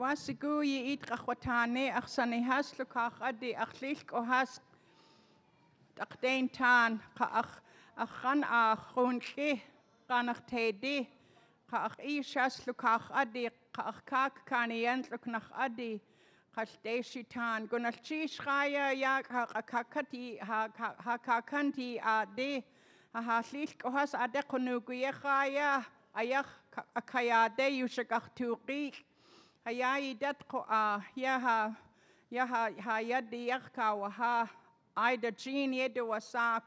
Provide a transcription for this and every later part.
Awasiguyi itrachwatane achsanehas lukach adi achlilk ohas takdain tan achan achunke kanach tedi kach ishas lukach adi kach kak kanient luknach adi kashdeshitan gunalchish raya ya kakati hakakanti ade hahlilk ohas adekunuguyechaya ayach akayade yushakach tuqik Hayai datko yaha yadi yakka waha Ida Jean yedu wasak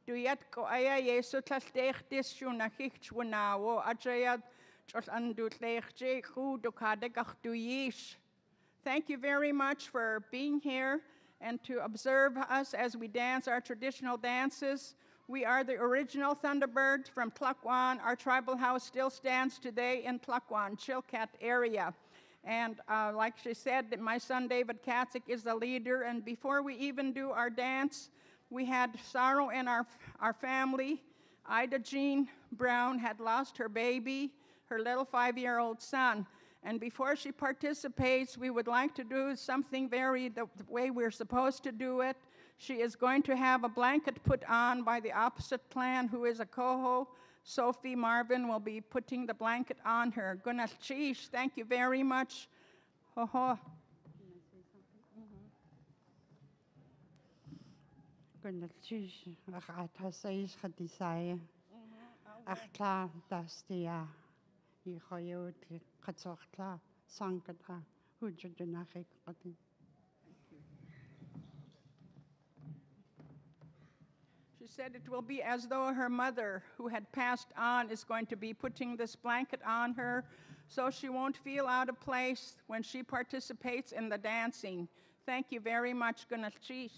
du yatko aya yesu tlasdech disjuna hichwana wo ajayat just andu tlechje du kadegach du yish. Thank you very much for being here and to observe us as we dance our traditional dances. We are the original Thunderbirds from Tlakwan. Our tribal house still stands today in Tlakwan, Chilkat area. And like she said, my son David Katzik is the leader. And before we even do our dance, we had sorrow in our family. Ida Jean Brown had lost her baby, her little 5-year-old son. And before she participates, we would like to do something the way we're supposed to do it. She is going to have a blanket put on by the opposite clan, who is a Koho. Sophie Marvin will be putting the blanket on her. Gunalchish, thank you very much. Ho ho. Gunalchish, achatasaish hadisaya. Achla dastia. Yihoyot katsochla sankata. Hujudunachik. She said it will be as though her mother, who had passed on, is going to be putting this blanket on her so she won't feel out of place when she participates in the dancing. Thank you very much, Gunalchish.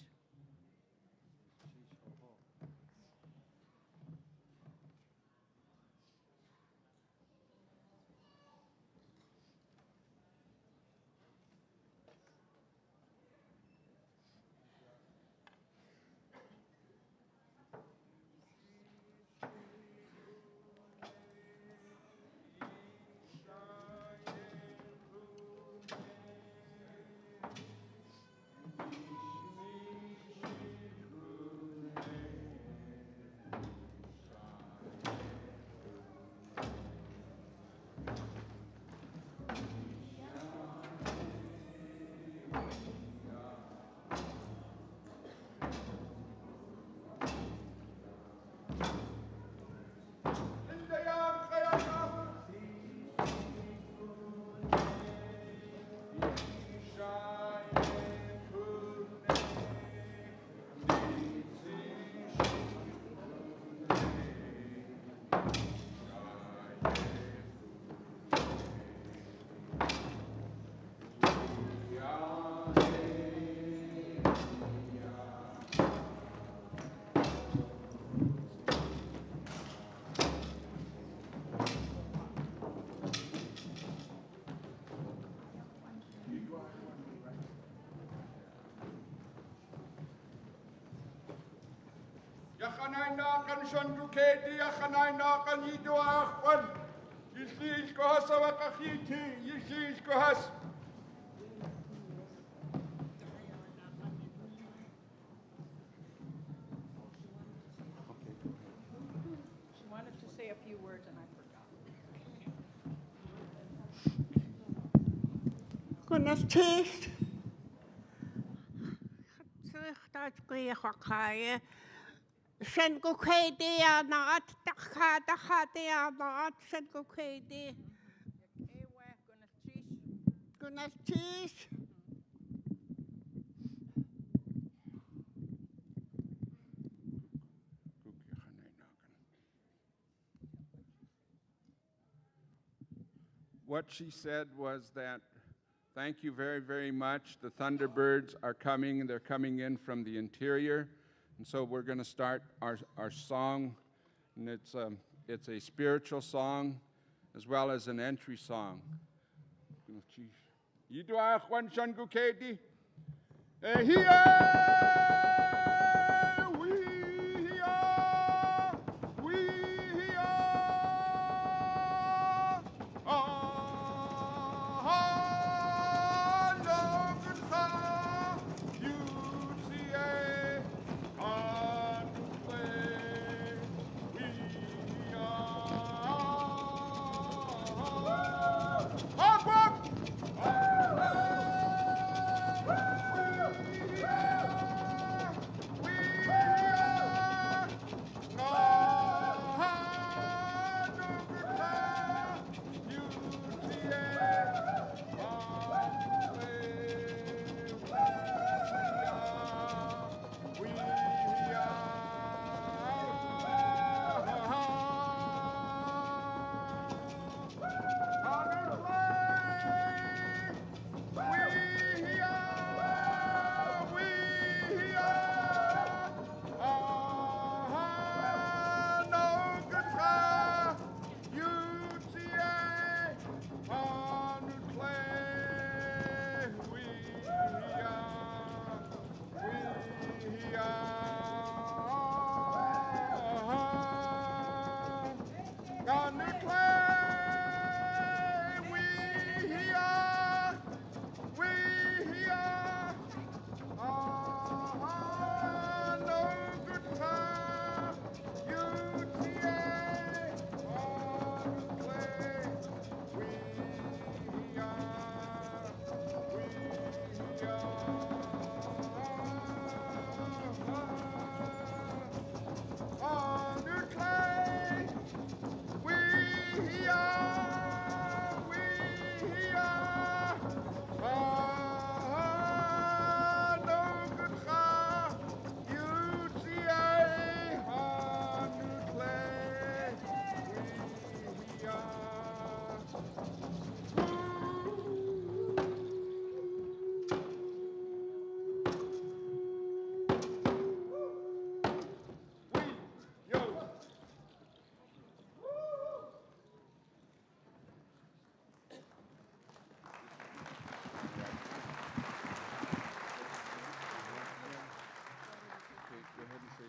Yakanainakan Shonduketi, Yakanainakan Yiduachwan, Yishish Kohasawakahiti, Yishish Kohas. She wanted to say a few words and I forgot. Goodness teeth. Sen go kwedi na at takha na at sen go kwedi. Goodness teeth. What she said was that, thank you very, very much. The Thunderbirds are coming, and they're coming in from the interior. And so we're going to start our song, and it's a spiritual song as well as an entry song.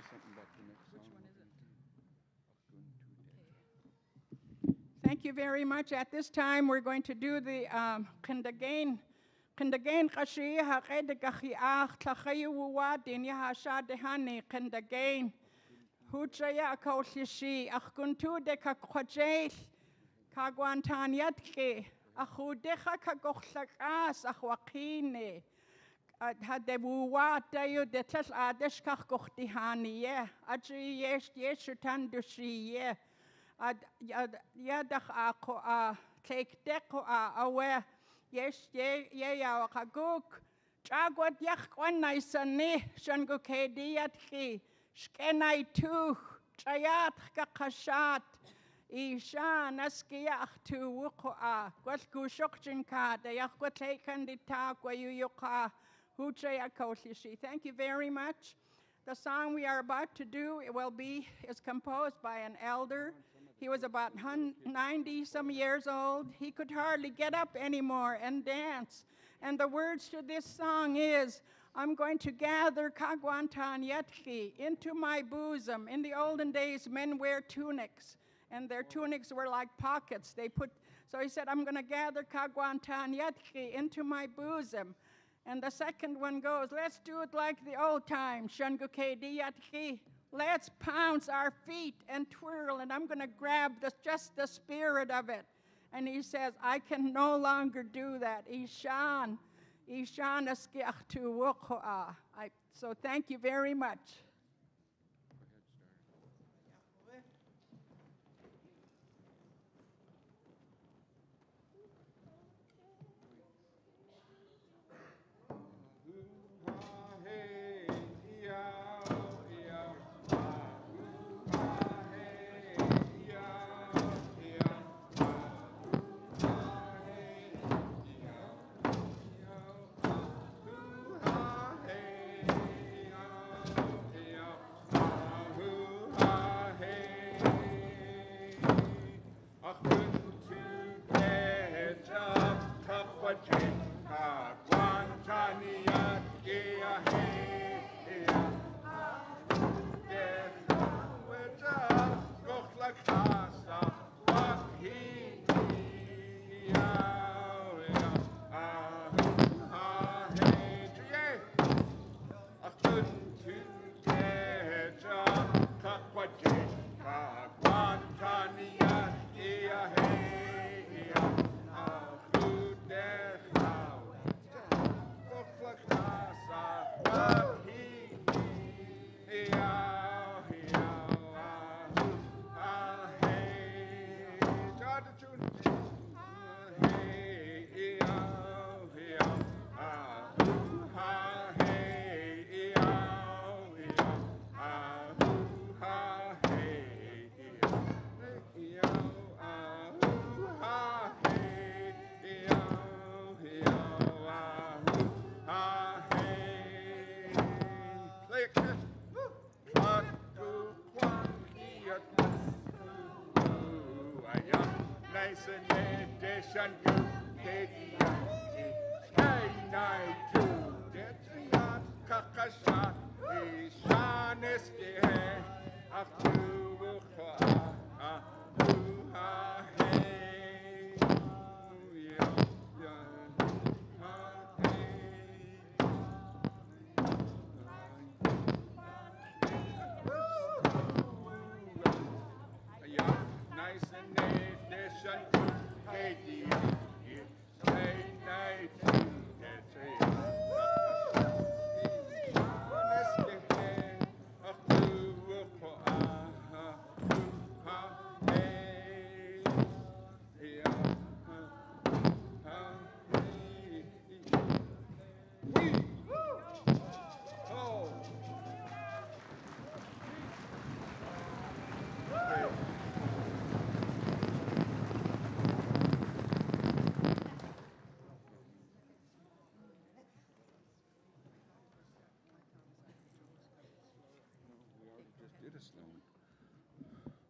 something about the next song. Thank you very much. At this time, we're going to do the Kindagain. Kindagain kashi haƙe gachiach tlachayu wuwadin yahasha dehani Kindagain. Huchaya kaushishi achkuntu de kakwajeil kagwantan yatke achudecha kagochtlakas achwakine. Hadde wuwatayu de tlal adesh kagochtihaniye. Aji yeshutan dushiye. Yadach ako take deko awe yes ye ya kaguk chagwat yakwan naisani shangu kediyatki shkenai tu chayat kakashat isha naskiyak tu wuqa gwalku shokchinka de yakwate kandita kwayuyoka huchayakoshishi. Thank you very much. The song we are about to do is composed by an elder. He was about 90-some years old. He could hardly get up anymore and dance. And the words to this song is, I'm going to gather Kagwantan Yatki into my bosom. In the olden days, men wear tunics, and their tunics were like pockets. So he said, I'm going to gather Kagwantan Yatki into my bosom. And the second one goes, let's do it like the old times, Shangukedi Yatki. Let's pounce our feet and twirl, and I'm going to grab just the spirit of it. And he says, I can no longer do that. Ishan eskiachtu wukoa. So thank you very much.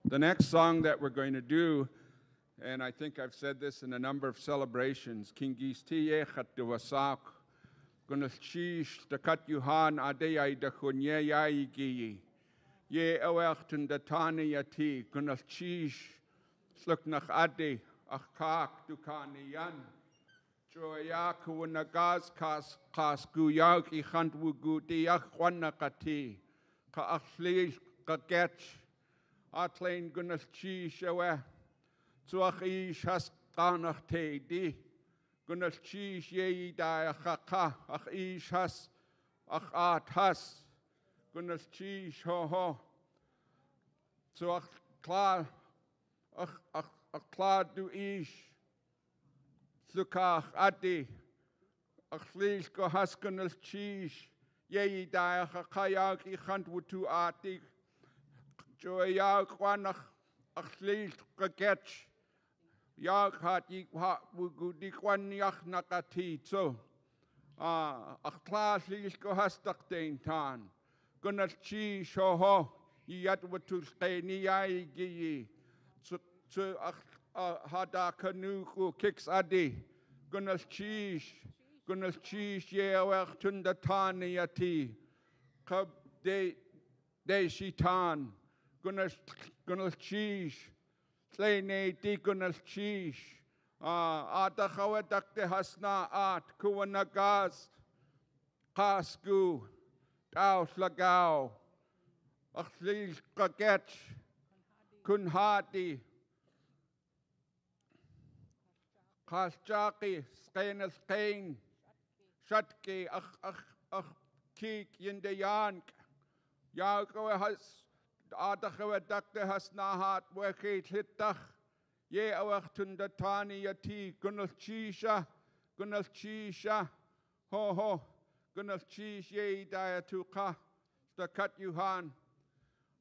The next song that we're going to do, and I think I've said this in a number of celebrations, Kingistiye Khatwasak, Gunashish, the Katyuhan Adeyai da Hunyeyaigi, Ye awachtun da tani yati, gunal chish, sluk nach adi, ach kak dukani yan. Joyaku nagas kas guyak I khant wugu diach wanakati, ka achli ka getch, atlein gunal chish awe, tuach ish has kanach te di, gunal chish ye da achaka, ach ish has, ach at has. Gunnas cheese, ho ho. So ach klar du ish. Slukach adi. Ach lies go has gunnas cheese. Ye da ach kayak I khant wutu ati. Joyak wanach ach lies geketch. Yak hat I hat wugu di kwan yak nakati so. Ach klar lies go has tak den tan. Gunnar chi shoho yat watu skeni yai gi to hada kanu ku kicks adi Gunnar chi ye wer tunda tani yati kab de shitan Gunnar chi slene di Gunnar chi ada khawadak de hasna at kuwanagas kasku Aus lagau, achlis kagetch, kunhati, kasjaki, skein, shatki, ach, kik yinde yank, yago has, adachawe dakte has nahat, wekit hittach, ye awachtun datani yati, gunal chisha, ho ho. Gunnar cheese ye diatuka stakat yuhan.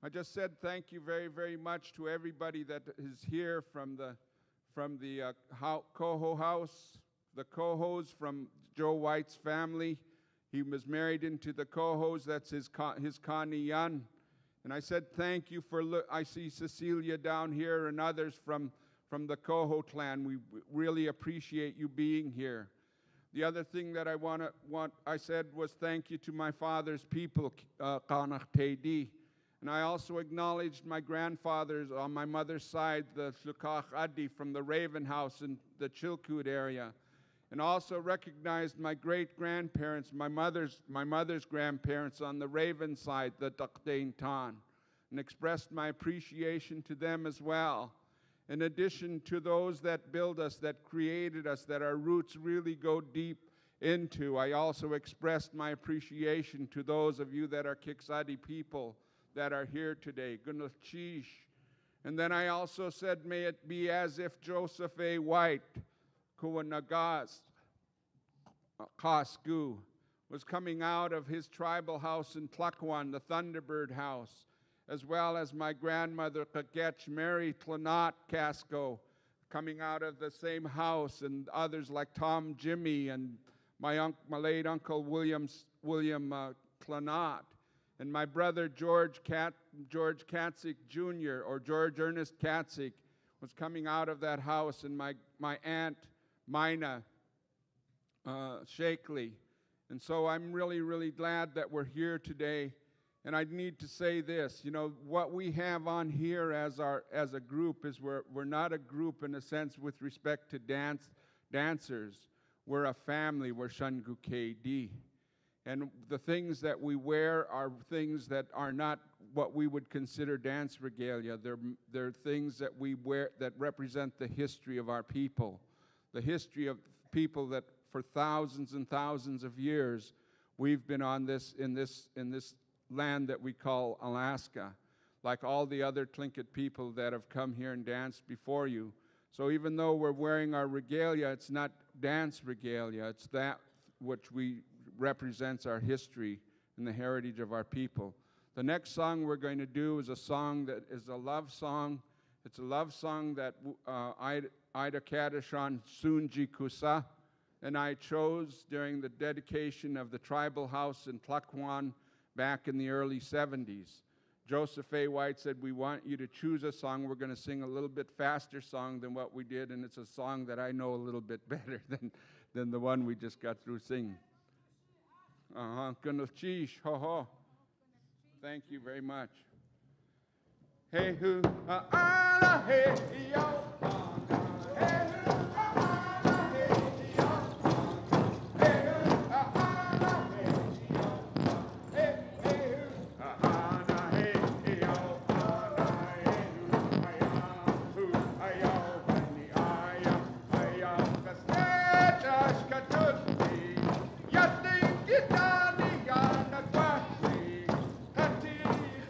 I just said thank you very, very much to everybody that is here from the Coho house, the Cohos from Joe White's family. He was married into the Cohos. That's his Kaniyan. And I said thank you for. I see Cecilia down here and others from the Coho clan. We really appreciate you being here. The other thing that I said was thank you to my father's people, Kanach Teidi. And I also acknowledged my grandfathers on my mother's side, the Slukach Adi from the Raven House in the Chilkat area. And also recognized my great-grandparents, my mother's grandparents on the Raven side, the Dakdain Tan, and expressed my appreciation to them as well. In addition to those that build us, that created us, that our roots really go deep into, I also expressed my appreciation to those of you that are Kiksadi people that are here today. Gunnar Chish. And then I also said, may it be as if Joseph A. White, Kuwanagas, Kasku, was coming out of his tribal house in Tlakwan, the Thunderbird house, as well as my grandmother, Kaketch Mary Tlanat Casco, coming out of the same house, and others like Tom Jimmy and my late uncle William Tlanat, and my brother George Katzik Jr., or George Ernest Katzik, was coming out of that house, and my aunt Mina Shakely. And so I'm really, really glad that we're here today. And I need to say this, you know, what we have on here as a group is we're not a group in a sense with respect to dancers. We're a family, we're Shangu KD. And the things that we wear are things that are not what we would consider dance regalia. They're things that we wear that represent the history of our people. The history of people that for thousands and thousands of years we've been on this in this land that we call Alaska, like all the other Tlingit people that have come here and danced before you. So even though we're wearing our regalia, it's not dance regalia, it's that which represents our history and the heritage of our people. The next song we're going to do is a song that is a love song. It's a love song that Ida Kadishan Sunji Kusa and I chose during the dedication of the tribal house in Tlakwan back in the early 70s. Joseph A. White said, we want you to choose a song. We're going to sing a little bit faster song than what we did, and it's a song that I know a little bit better than the one we just got through singing. Ho ho. Thank you very much. hey who, ana, hey yo, ana, hey who, ana, hey yo, ana, hey who, ana, hey yo, hey who, ana, hey yo, ana, hey who, ayo, bani aya, ayo, kasnetas katusti, yasti kitani yana kwati, hati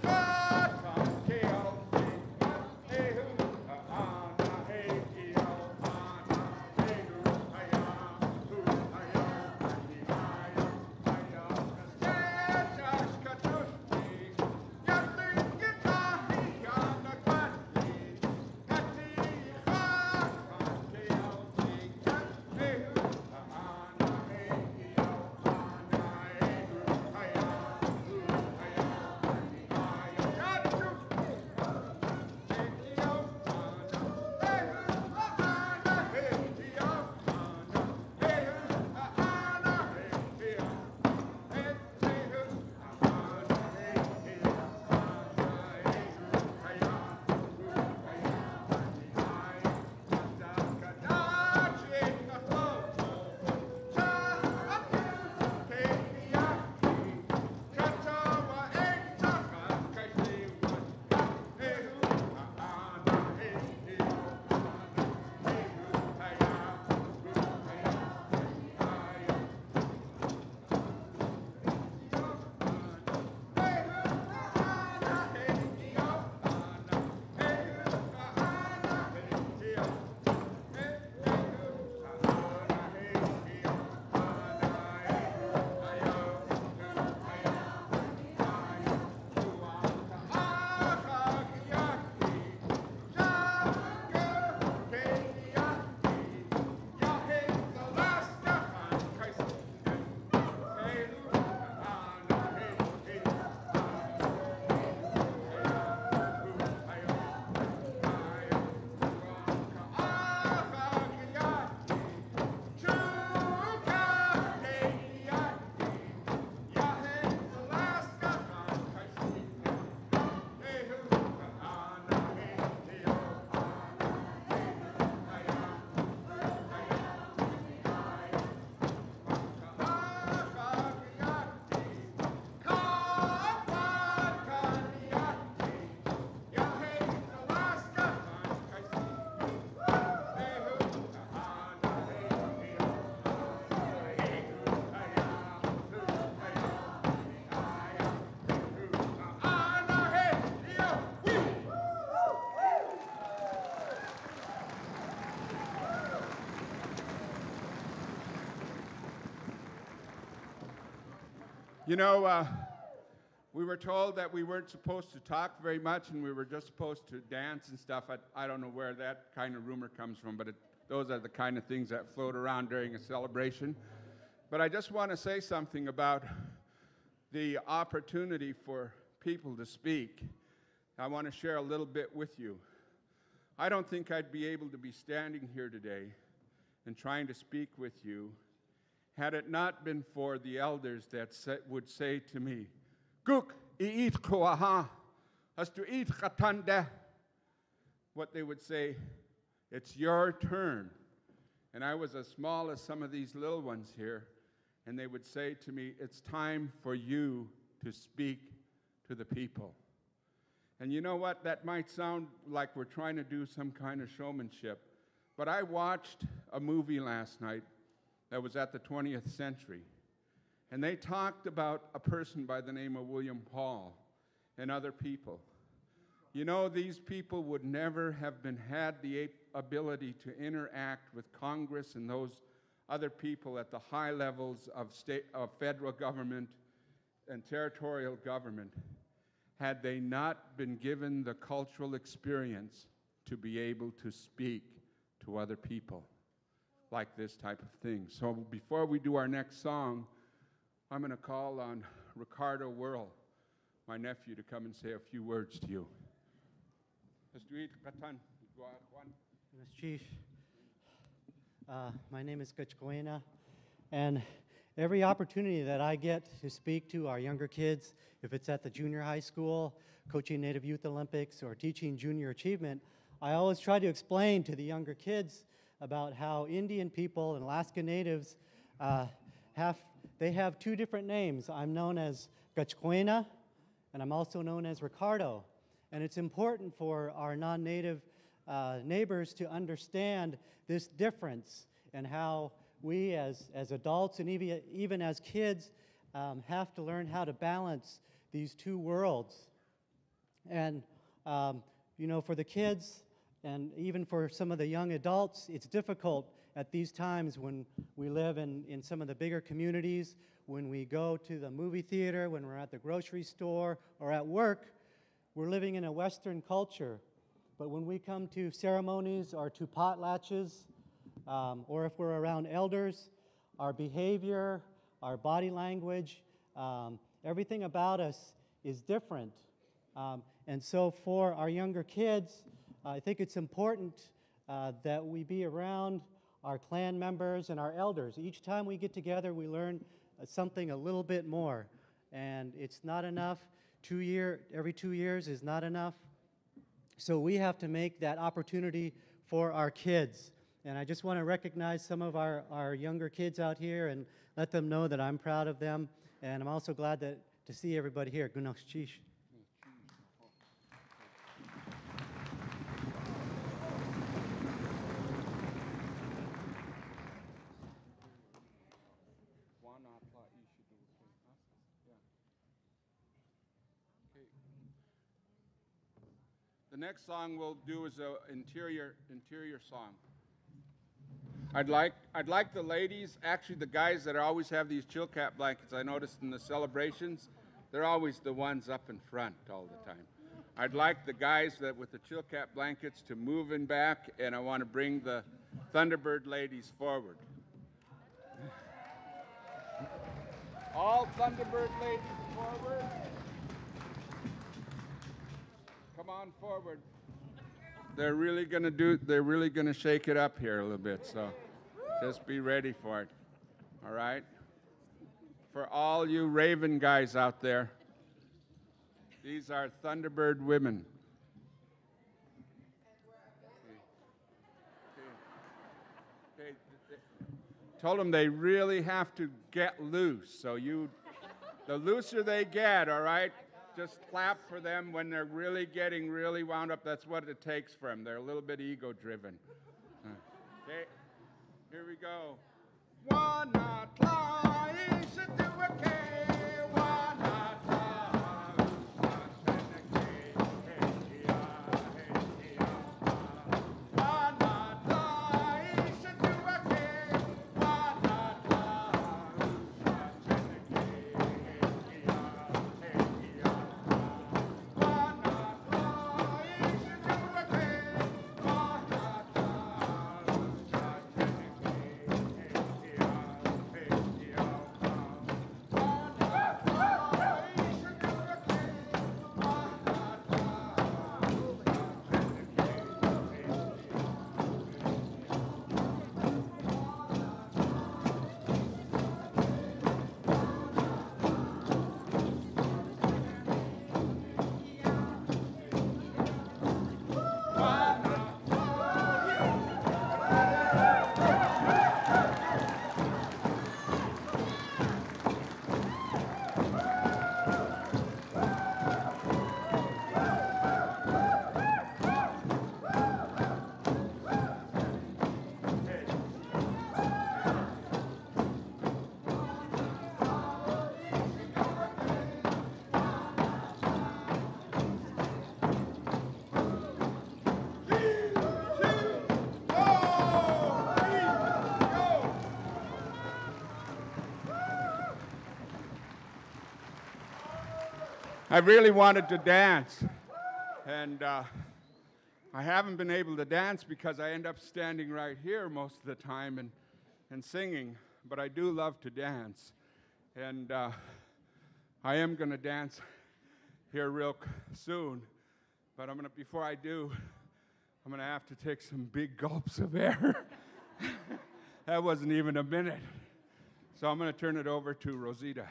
khatan keo, hey who, ana, hey yo, ana, hey who, ayo, bani aya, ayo, kasnetas katusti, yasti kitani yana kwati, hati khatan keo, hey who, ana, hey yo, ana, hey who, ayo, bani aya, katusti. You know, we were told that we weren't supposed to talk very much and we were just supposed to dance and stuff. I don't know where that kind of rumor comes from, but those are the kind of things that float around during a celebration. But I just want to say something about the opportunity for people to speak. I want to share a little bit with you. I don't think I'd be able to be standing here today and trying to speak with you had it not been for the elders that would say to me, "Guk iit kuaha, hastu eat katanda." What they would say, "It's your turn." And I was as small as some of these little ones here, and they would say to me, "It's time for you to speak to the people." And you know what? That might sound like we're trying to do some kind of showmanship, but I watched a movie last night that was at the 20th century. And they talked about a person by the name of William Paul and other people. You know, these people would never have had the ability to interact with Congress and those other people at the high levels of federal government and territorial government had they not been given the cultural experience to be able to speak to other people like this type of thing. So before we do our next song, I'm going to call on Ricardo Whirl, my nephew, to come and say a few words to you. Chief, my name is Kachkoena, and Every opportunity that I get to speak to our younger kids, if it's at the junior high school, coaching Native Youth Olympics, or teaching junior achievement, I always try to explain to the younger kids about how Indian people and Alaska Natives have two different names. I'm known as Gachquena, and I'm also known as Ricardo. And it's important for our non-Native neighbors to understand this difference and how we as adults and even as kids have to learn how to balance these two worlds. And, you know, for the kids and even for some of the young adults, it's difficult at these times when we live in some of the bigger communities, when we go to the movie theater, when we're at the grocery store or at work. We're living in a Western culture. But when we come to ceremonies or to potlatches, or if we're around elders, our behavior, our body language, everything about us is different. And so for our younger kids, I think it's important that we be around our clan members and our elders. Each time we get together, we learn something a little bit more. And it's not enough. Every 2 years is not enough. So we have to make that opportunity for our kids. And I just want to recognize some of our younger kids out here and let them know that I'm proud of them. And I'm also glad to see everybody here. Gunakchish. The next song we'll do is an interior song. I'd like the ladies, actually the guys that always have these Chilkat blankets, I noticed in the celebrations, they're always the ones up in front all the time. I'd like the guys that with the Chilkat blankets to move in back, and I want to bring the Thunderbird ladies forward. All Thunderbird ladies forward. Come on forward. They're really gonna shake it up here a little bit, so just be ready for it. All right? For all you Raven guys out there, these are Thunderbird women. Okay. Told them they really have to get loose, so the looser they get, all right? Just clap for them when they're really getting really wound up. That's what it takes for them. They're a little bit ego-driven. Okay, here we go. I really wanted to dance, and I haven't been able to dance because I end up standing right here most of the time and singing, but I do love to dance, and I am going to dance here real soon, but before I do, I'm going to have to take some big gulps of air. That wasn't even a minute. So I'm going to turn it over to Rosita.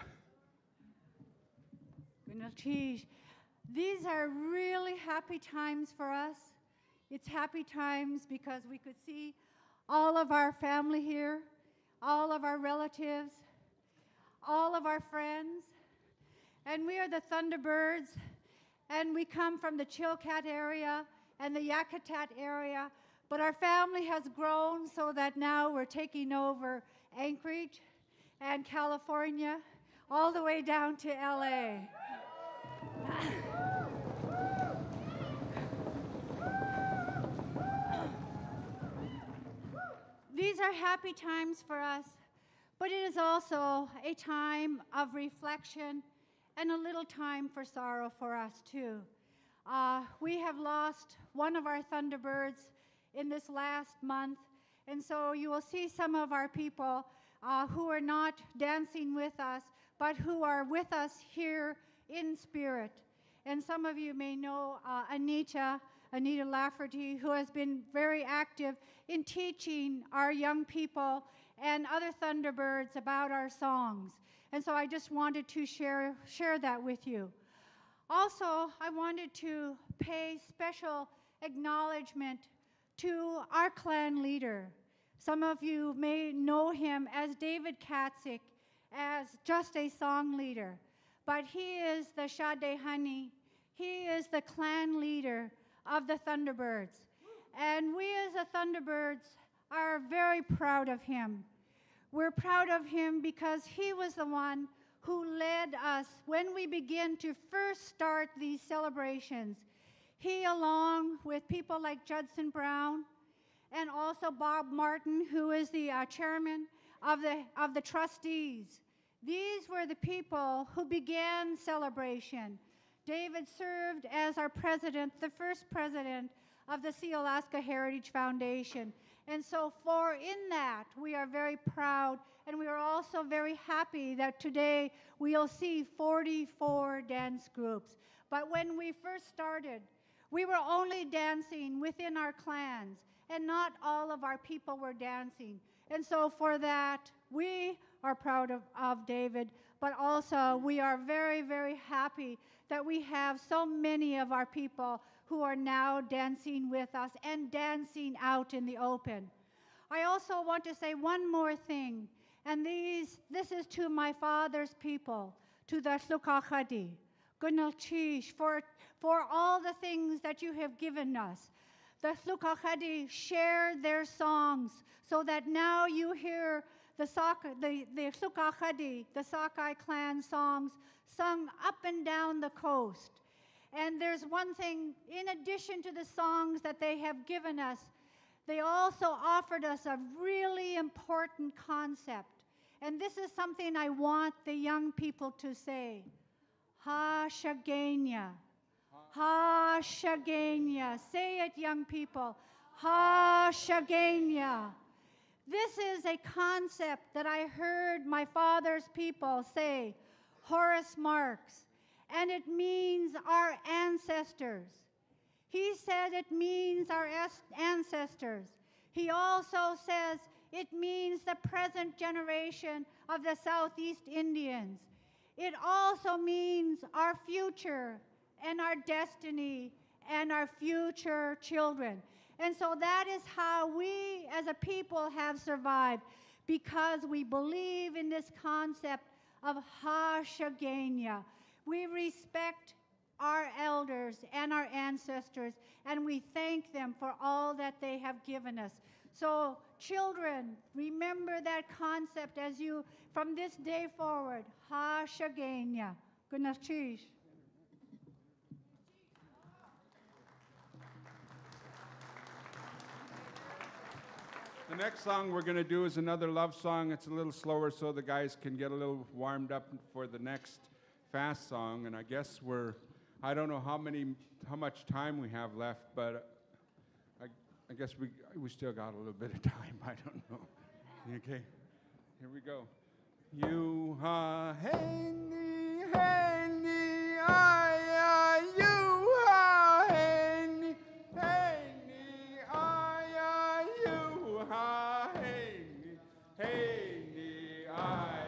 These are really happy times for us. It's happy times because we could see all of our family here, all of our relatives, all of our friends. And we are the Thunderbirds, and we come from the Chilkat area and the Yakutat area, but our family has grown so that now we're taking over Anchorage and California, all the way down to LA. These are happy times for us, but it is also a time of reflection and a little time for sorrow for us too. We have lost one of our Thunderbirds in this last month, and so you will see some of our people who are not dancing with us, but who are with us here in spirit. And some of you may know Anita Lafferty, who has been very active in teaching our young people and other Thunderbirds about our songs. And so I just wanted to share that with you. Also, I wanted to pay special acknowledgement to our clan leader. Some of you may know him as David Katzik, as just a song leader, but he is the Sade Honey. He is the clan leader of the Thunderbirds. And we as the Thunderbirds are very proud of him. We're proud of him because he was the one who led us when we began to first start these celebrations. He, along with people like Judson Brown and also Bob Martin, who is the chairman of the trustees. These were the people who began celebration. David served as our president, the first president of the Sealaska Heritage Foundation. And so in that, we are very proud, and we are also very happy that today we'll see 44 dance groups. But when we first started, we were only dancing within our clans, and not all of our people were dancing. And so for that, we are proud of David, but also we are very, very happy that we have so many of our people who are now dancing with us and dancing out in the open. I also want to say one more thing, and this is to my father's people, to the Tlukahadi, Gunalchish, for all the things that you have given us. The Tlukahadi shared their songs so that now you hear the Tlukahadi, the Sakai clan songs sung up and down the coast. And there's one thing, in addition to the songs that they have given us, they also offered us a really important concept. And this is something I want the young people to say. Ha Shagenya. Ha Shagenya. Say it, young people. Ha Shagenya. This is a concept that I heard my father's people say, Horace Marx, and it means our ancestors. He said it means our ancestors. He also says it means the present generation of the Southeast Indians. It also means our future and our destiny and our future children. And so that is how we as a people have survived, because we believe in this concept of Ha Shagenya. We respect our elders and our ancestors, and we thank them for all that they have given us. So children, remember that concept as you, from this day forward, Ha Shagenya. Gunachish. The next song we're going to do is another love song. It's a little slower so the guys can get a little warmed up for the next fast song. And I guess I don't know how much time we have left, but I guess we still got a little bit of time. I don't know. Okay, here we go. You ha henny henny aya you ha henny henny aya you ha henny henny aya.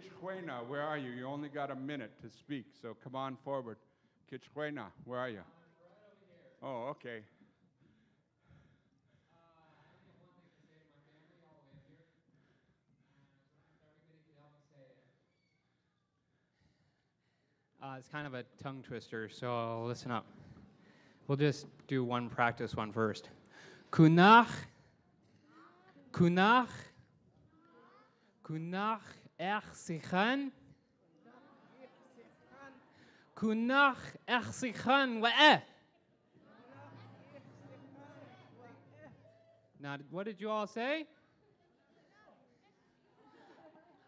Kichhuena, where are you? You only got a minute to speak, so come on forward. Kichhuena, where are you? Oh, okay. It's kind of a tongue twister, so listen up. We'll just do one practice one first. Kunach, kunach, kunach echsichan, kunach echsichan wa'eh. Now, what did you all say?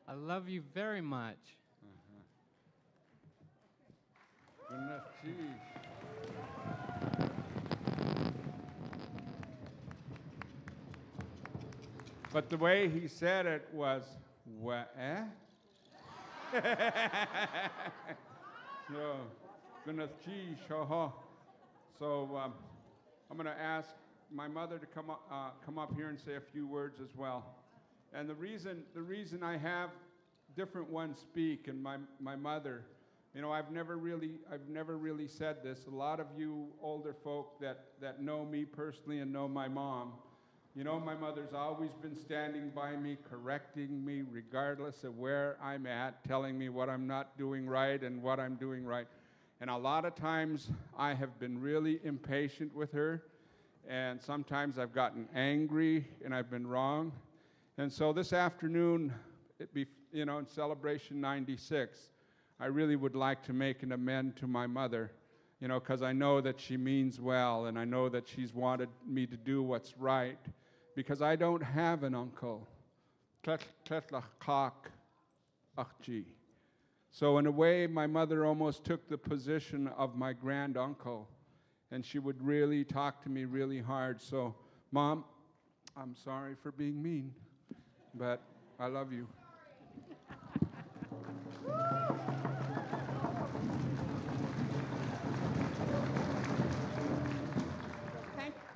I love you very much. Goodness, geez. But the way he said it was, what, eh? No, goodness, geez, So I'm going to ask my mother to come up here and say a few words as well. And the reason I have different ones speak and my mother, you know, I've never really said this. A lot of you older folk that know me personally and know my mom, you know, my mother's always been standing by me, correcting me regardless of where I'm at, telling me what I'm not doing right and what I'm doing right. And a lot of times I have been really impatient with her, and sometimes I've gotten angry and I've been wrong. And so this afternoon, you know, in Celebration 96, I really would like to make an amend to my mother, you know, because I know that she means well, and I know that she's wanted me to do what's right, because I don't have an uncle. So in a way, my mother almost took the position of my grand uncle, and she would really talk to me really hard. So, Mom, I'm sorry for being mean, but I love you.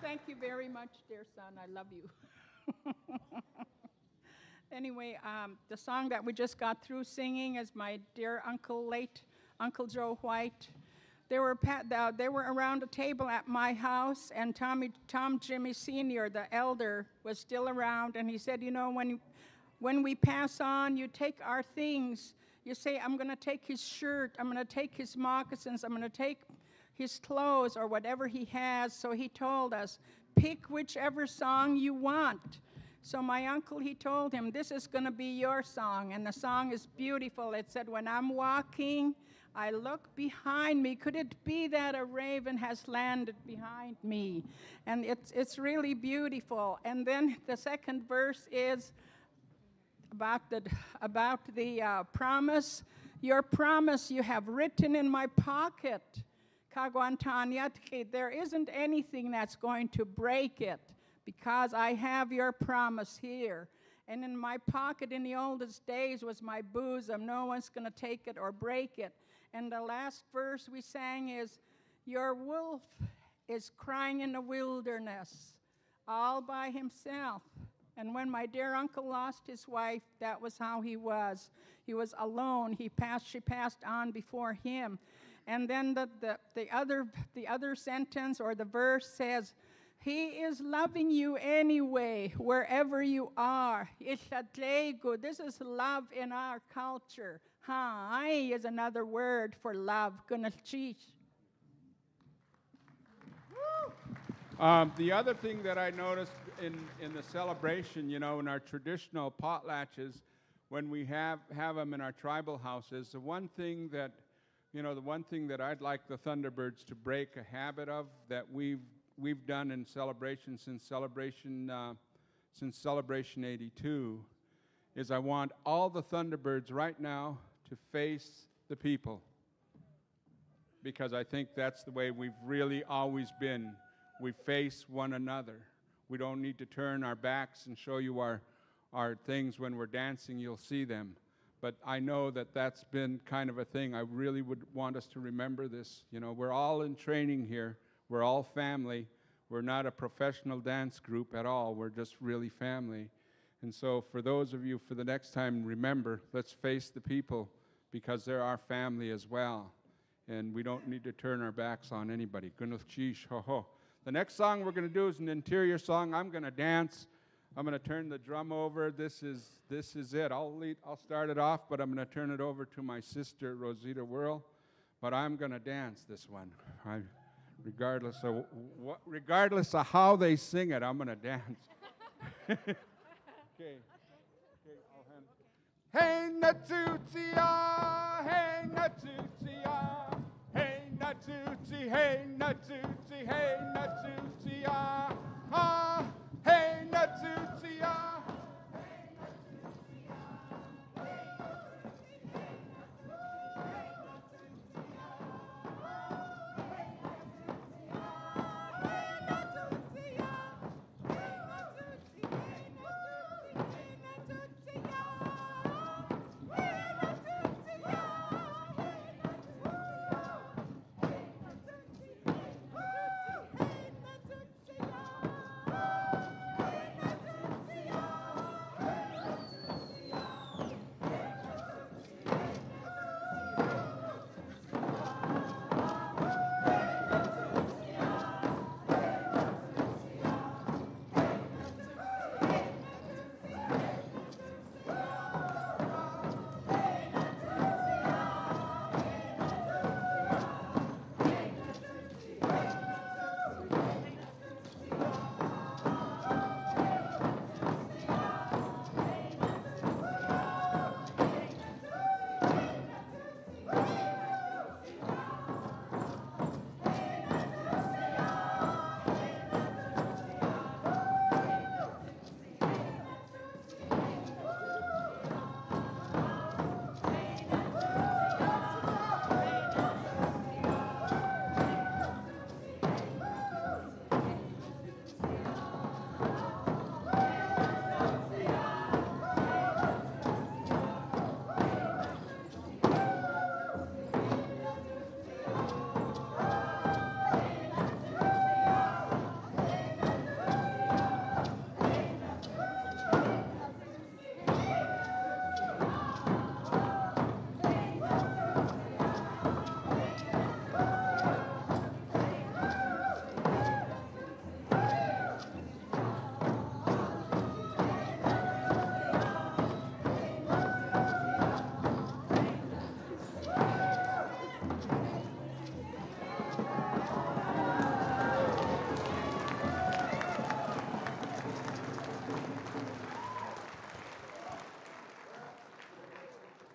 Thank you very much, dear son. I love you. Anyway, the song that we just got through singing is my dear uncle, late Uncle Joe White. They were around a table at my house, and Tom Jimmy Sr., the elder, was still around, and he said, you know, when we pass on, you take our things. You say, I'm going to take his shirt, I'm going to take his moccasins, I'm going to take his clothes or whatever he has. So he told us, pick whichever song you want. So my uncle, he told him, this is going to be your song. And the song is beautiful. It said, when I'm walking, I look behind me. Could it be that a raven has landed behind me? And it's really beautiful. And then the second verse is about the promise. Your promise you have written in my pocket. There isn't anything that's going to break it, because I have your promise here. And in my pocket in the oldest days was my bosom. No one's going to take it or break it. And the last verse we sang is, your wolf is crying in the wilderness all by himself. And when my dear uncle lost his wife, that was how he was. He was alone. She passed on before him. And then the other sentence or the verse says, he is loving you anyway, wherever you are. This is love in our culture. Hai is another word for love. The other thing that I noticed in the celebration, you know, in our traditional potlatches, when we have them in our tribal houses, the one thing that I'd like the Thunderbirds to break a habit of that we've done in celebration since celebration 82 is I want all the Thunderbirds right now to face the people, because I think that's the way we've really always been. We face one another. We don't need to turn our backs and show you our things when we're dancing. You'll see them. But I know that that's been kind of a thing. I really would want us to remember this. You know, we're all in training here. We're all family. We're not a professional dance group at all. We're just really family. And so for those of you, for the next time, remember, let's face the people because they're our family as well. And we don't need to turn our backs on anybody. The next song we're going to do is an interior song. I'm going to dance. I'm going to turn the drum over. This is it. I'll start it off, but I'm going to turn it over to my sister, Rosita Whirl. But I'm going to dance this one. Regardless of how they sing it, I'm going to dance. Okay. Hey Natutia, hey Natutia, hey Natuti, hey Natuti, hey Natutia, ah, hey Natutia.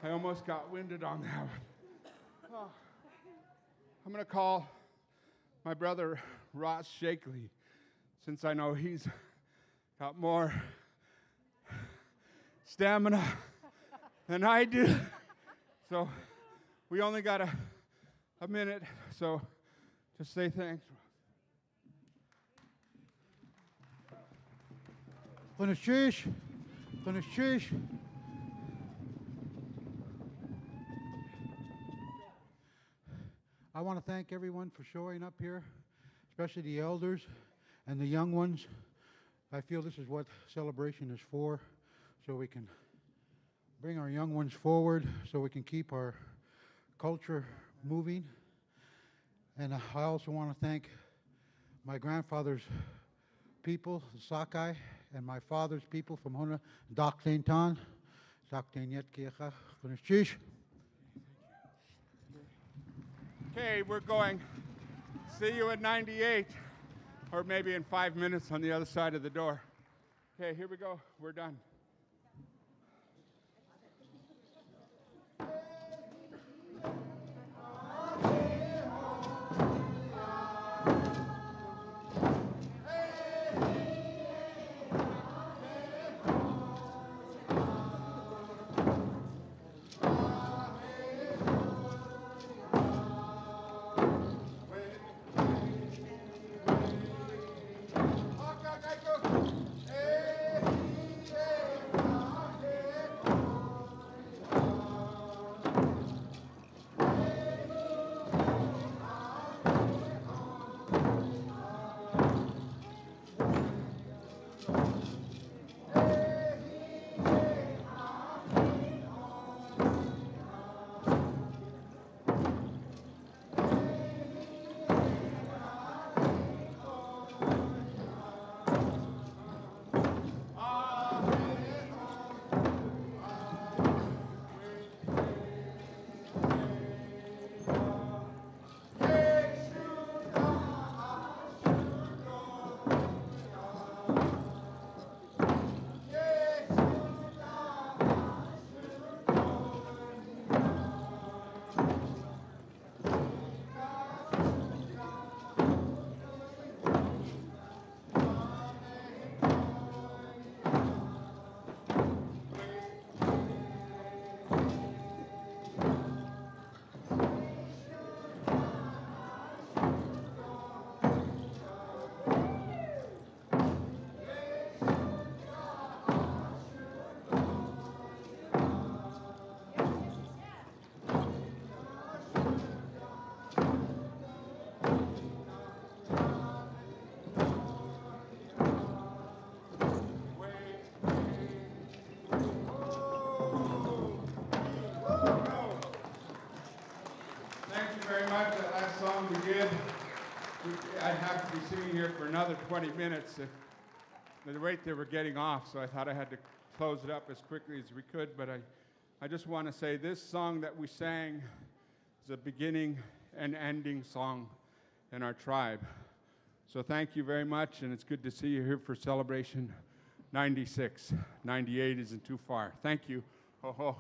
I almost got winded on that one. Oh. I'm going to call my brother Ross Shakely, since I know he's got more stamina than I do. So we only got a minute, so just say thanks. I want to thank everyone for showing up here, especially the elders and the young ones. I feel this is what celebration is for, so we can bring our young ones forward, so we can keep our culture moving. And I also want to thank my grandfather's people, the Sakai, and my father's people from Hona, Dakten Tan, Dakten Yetkiecha, Chish. Okay, we're going. See you at 98, or maybe in 5 minutes on the other side of the door. Okay, here we go. We're done. Hey, hey. I'd have to be sitting here for another 20 minutes if the rate they were getting off, so I thought I had to close it up as quickly as we could, but I just want to say this song that we sang is a beginning and ending song in our tribe. So thank you very much, and it's good to see you here for Celebration 96. 98 isn't too far. Thank you. Ho ho.